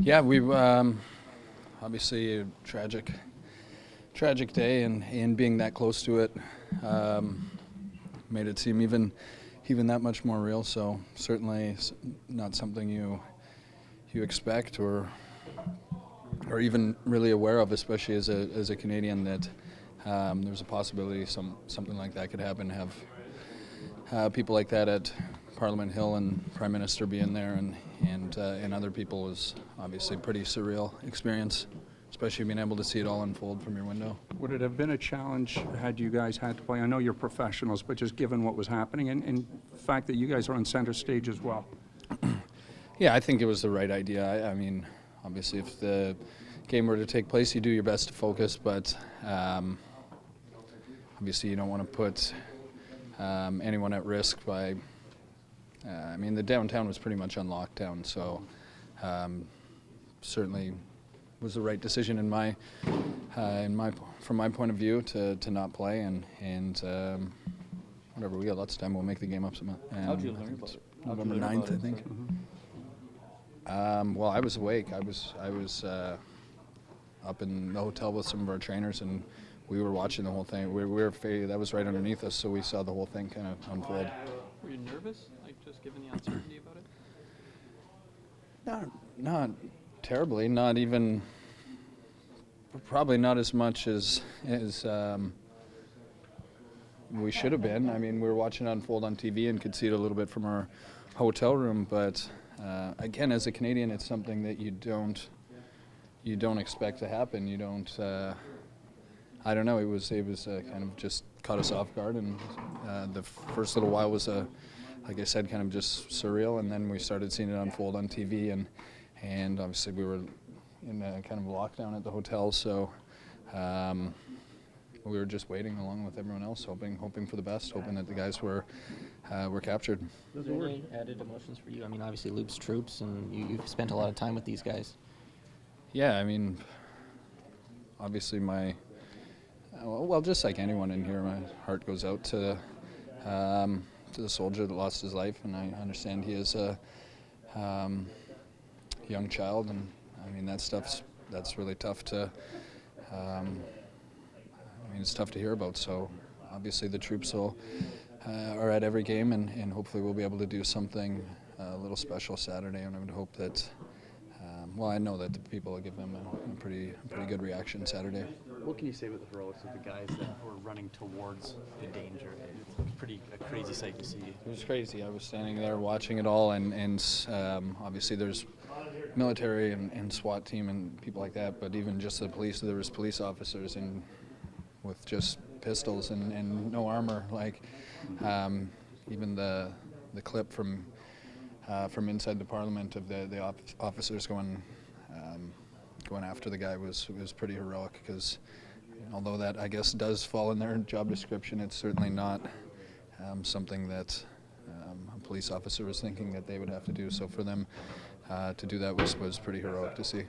Yeah, we obviously a tragic day, and being that close to it made it seem even that much more real. So certainly not something you expect or even really aware of, especially as a Canadian, that there's a possibility something like that could happen. Have people like that at Parliament Hill and Prime Minister be in there and other people is obviously a pretty surreal experience, especially being able to see it all unfold from your window. Would it have been a challenge had you guys had to play? I know you're professionals, but just given what was happening and the fact that you guys are on center stage as well. Yeah, I think it was the right idea. I mean, obviously, if the game were to take place, you do your best to focus, but obviously you don't want to put anyone at risk by. I mean, the downtown was pretty much on lockdown, so certainly was the right decision from my point of view to not play and whatever, we got lots of time. We'll make the game up some. How did you learn about it? November 9th, I think. Well, I was awake. I was up in the hotel with some of our trainers, and we were watching the whole thing. That was right underneath us, so we saw the whole thing kind of unfold. Were you nervous, like just given the uncertainty about it? Not terribly. Not even. Probably not as much as we should have been. I mean, we were watching it unfold on TV and could see it a little bit from our hotel room, but. Again, as a Canadian, it's something that you don't expect to happen. You don't. I don't know. It was kind of just caught us off guard, and the first little while was like I said, kind of just surreal, and then we started seeing it unfold on TV, and obviously we were in a kind of lockdown at the hotel, so we were just waiting along with everyone else, hoping for the best, hoping that the guys were captured. Was there any added emotions for you? I mean, obviously Lup's troops, and you've spent a lot of time with these guys. Yeah, I mean, obviously just like anyone in here, my heart goes out to the soldier that lost his life, and I understand he is a young child, and I mean that's really tough to. It's tough to hear about, so obviously the troops are at every game, and hopefully we'll be able to do something a little special Saturday, and I would hope that, I know that the people will give them a pretty good reaction Saturday. What can you say about the heroics of the guys that were running towards the danger? It's a crazy sight to see. It was crazy. I was standing there watching it all, and obviously there's military and SWAT team and people like that, but even just the police, there was police officers and with just pistols and no armor, like even the clip from inside the Parliament of the officers going after the guy was pretty heroic, because although that I guess does fall in their job description, it's certainly not something that a police officer was thinking that they would have to do. So for them to do that was pretty heroic to see.